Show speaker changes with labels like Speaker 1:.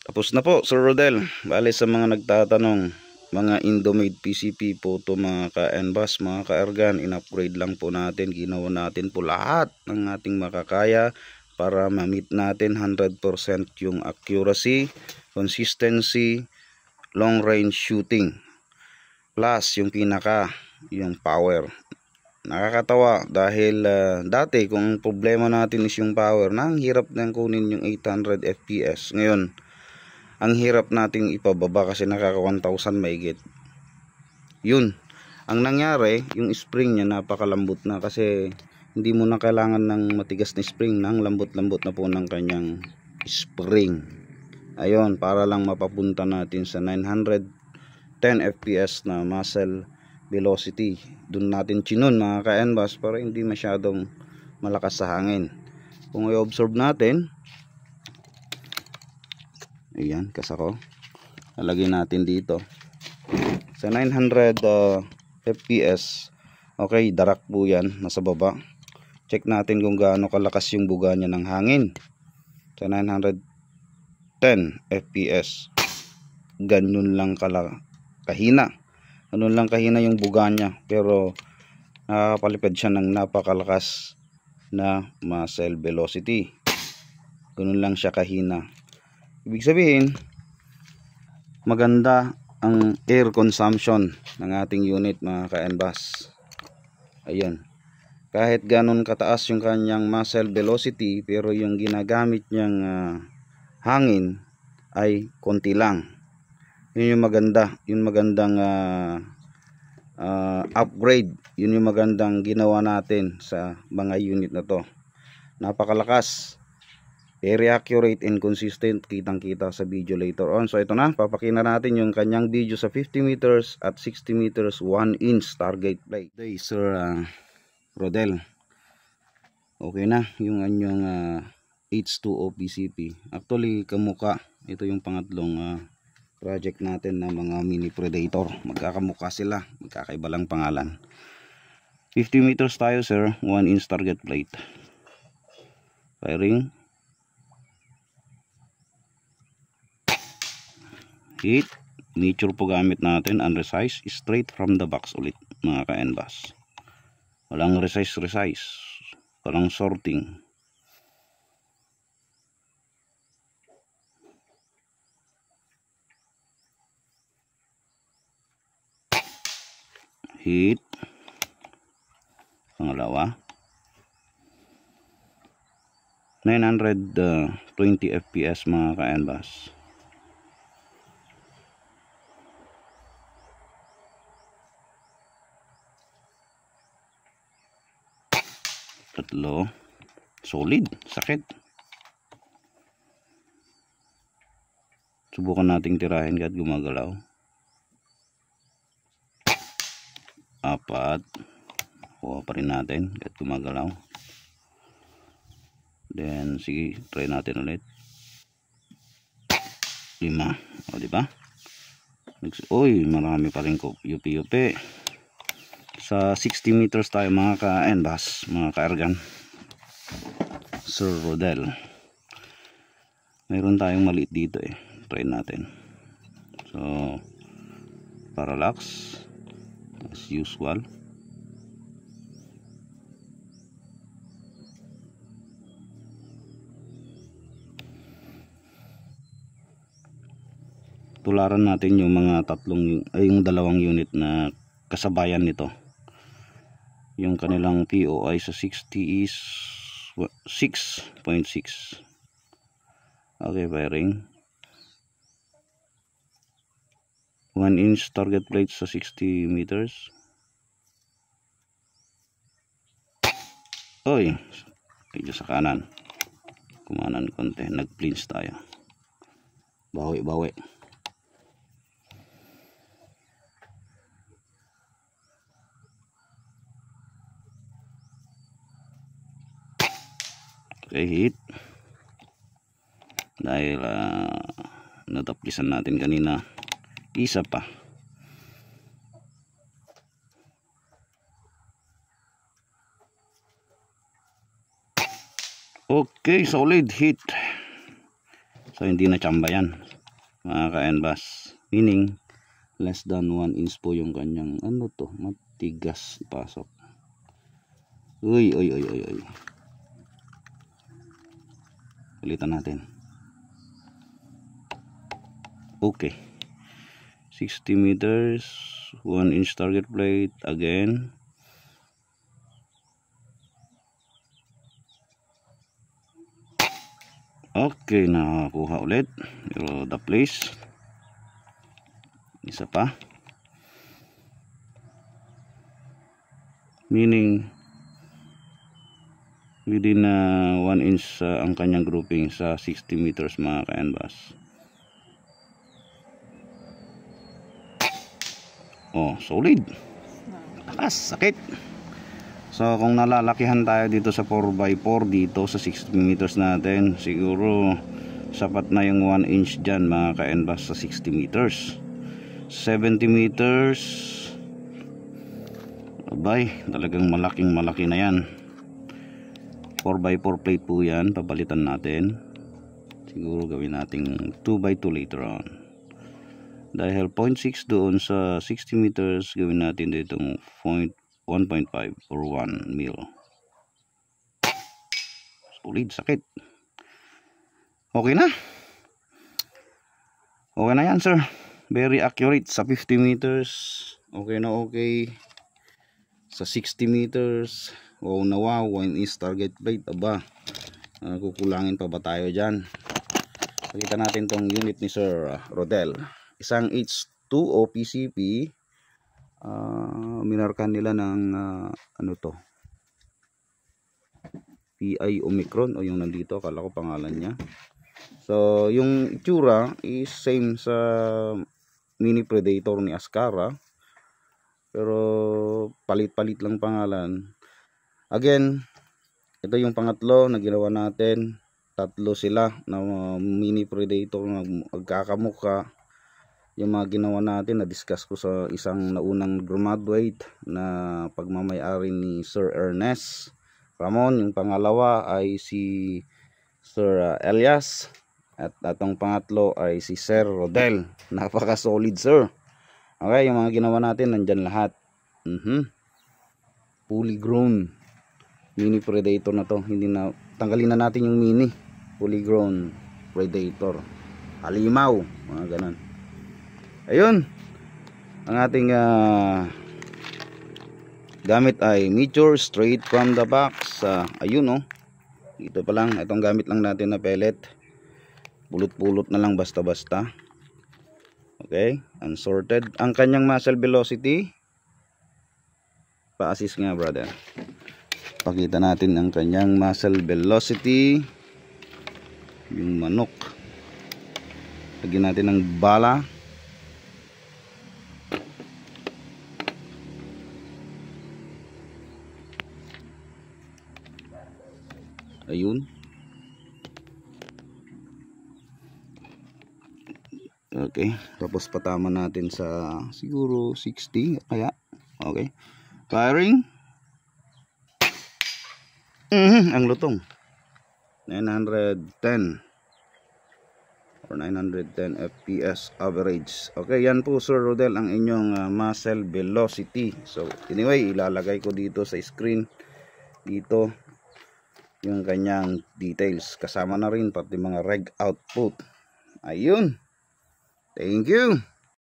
Speaker 1: Tapos na po, Sir Rodel. Bale sa mga nagtatanong, mga Indomade PCP po to mga ka-NBAS, mga ka-Ergan, in-upgrade lang po natin. Ginawa natin po lahat ng ating makakaya para ma-meet natin 100% yung accuracy, consistency, long range shooting. Plus yung yung power. Nakakatawa dahil dati kung problema natin is yung power, nang hirap nang kunin yung 800 FPS. Ngayon, ang hirap nating ipababa kasi nakaka 1,000 mahigit. Yun, ang nangyari, yung spring niya napakalambot na kasi hindi mo na kailangan ng matigas na spring, nang lambot-lambot na po ng kanyang spring. Ayun, para lang mapapunta natin sa 910 FPS na muzzle velocity. Doon natin chinon mga ka-NBAS para hindi masyadong malakas sa hangin. Kung i-observe natin, ayan, kasako. Lalagyan natin dito. Sa 900 FPS, okay, darak po yan, nasa baba. Check natin kung gaano kalakas yung buga niya ng hangin. Sa 910 FPS, ganun lang kahina. Ganun lang kahina yung buga niya. Pero nakapalipad siya ng napakalakas na muzzle velocity. Ganun lang siya kahina. Ibig sabihin, maganda ang air consumption ng ating unit mga ka-NBAS. Ayun. Kahit ganun kataas yung kanyang muzzle velocity, pero yung ginagamit niyang hangin ay konti lang. Yun yung maganda. Yun magandang upgrade. Yun yung magandang ginawa natin sa mga unit na to. Napakalakas. Very accurate and consistent, kitang kita sa video later on. So ito na, papakita natin yung kanyang video sa 50 meters at 60 meters 1 inch target play. Okay, Sir Rodel, okay na yung anyong H2O PCP. Actually kamuka, ito yung pangatlong project natin na mga mini predator. Magkakamuka sila, magkakaiba lang pangalan. 50 meters tayo sir, 1 inch target plate. Firing. Hit, nature po gamit natin, unresize, straight from the box ulit mga ka-NBAS. Walang resize, walang sorting. Hit, pangalawa, 920 FPS mga ka-NBAS. Tatlo, solid, sakit. Subukan nating tirahin kahit gumagalaw. 4, kuha pa rin natin kahit gumagalaw. Then sige, try natin ulit. 5, o diba? Uy, marami pa rin yupi-yupi. Sa 60 meters tayo mga ka-NBAS, mga ka-Ergan, Sir Rodel. Mayroon tayong maliit dito try natin. So parallax as usual. Tularan natin yung mga yung dalawang unit na kasabayan nito. Yung kanilang POI sa 60 is 6.6. Okay, firing. 1 inch target plate sa 60 meters. Oy, medyo sa kanan. Kumanan konti, nag-flinch tayo. Bawi. Okay, hit. Dahil nataplisan natin kanina, isa pa. Okay, solid hit. So hindi na chamba yan mga ka-NBAS, meaning less than 1 inch po yung kanyang ano to, matigas pasok. Uy. Ulitan natin. Okay, 60 meters, 1 inch target plate again. Okay, nakakuha ulit. Pero the place. Isa pa. Meaning within 1 inch ang kanyang grouping sa 60 meters mga ka-NBAS. Oh, solid. Takas, sakit. So kung nalalakihan tayo dito sa 4x4 dito sa 60 meters natin, siguro sapat na yung 1 inch dyan mga ka-NBAS sa 60 meters. 70 meters, abay, talagang malaking malaki na yan. 4x4 plate po yan, papalitan natin. Siguro gawin nating 2x2 later on. Dahil 0.6 doon sa 60 meters, gawin natin dito 1.5 or 1 mil. Solid, sakit. Okay na. Okay na yan, sir. Very accurate sa 50 meters. Okay na okay. Sa 60 meters. Wow na wow. 1 inch target plate. Aba. Kukulangin pa ba tayo dyan? Pakita natin tong unit ni Sir Rodel. Isang H2O PCP. Minarkan nila ng ano to, PI Omicron o yung nandito, akala ko pangalan niya. So yung itsura is same sa Mini Predator ni Ascara, pero palit-palit lang pangalan. Again, ito yung pangatlo na ginawa natin. Tatlo sila na Mini Predator na magkakamukha. Yung mga ginawa natin na discuss ko sa isang naunang graduate na pagmamayari ni Sir Ernest Ramon. Yung pangalawa ay si Sir Elias, at atong pangatlo ay si Sir Rodel. Napaka solid, sir. Okay, yung mga ginawa natin nandyan lahat. Fully grown Mini Predator na to. Hindi na, tanggalin na natin yung mini. Fully grown Predator, halimaw, mga ganon. Ayun, ang ating gamit ay Meteor straight from the box. Ayun, oh, dito pa lang. Itong gamit lang natin na pellet. Pulot-pulot na lang basta-basta. Okay, unsorted. Ang kanyang muzzle velocity, pa-assist nga brother. Pakita natin ang kanyang muzzle velocity. Yung manok, lagyan natin ng bala. Ayun. Okay, tapos patama natin sa siguro 60 kaya. Okay, firing. Ang lutong 910 or 910 fps average. Okay, yan po Sir Rodel ang inyong muzzle velocity. So anyway, ilalagay ko dito sa screen dito yung kanyang details, kasama na rin pati mga reg output. Ayun, thank you.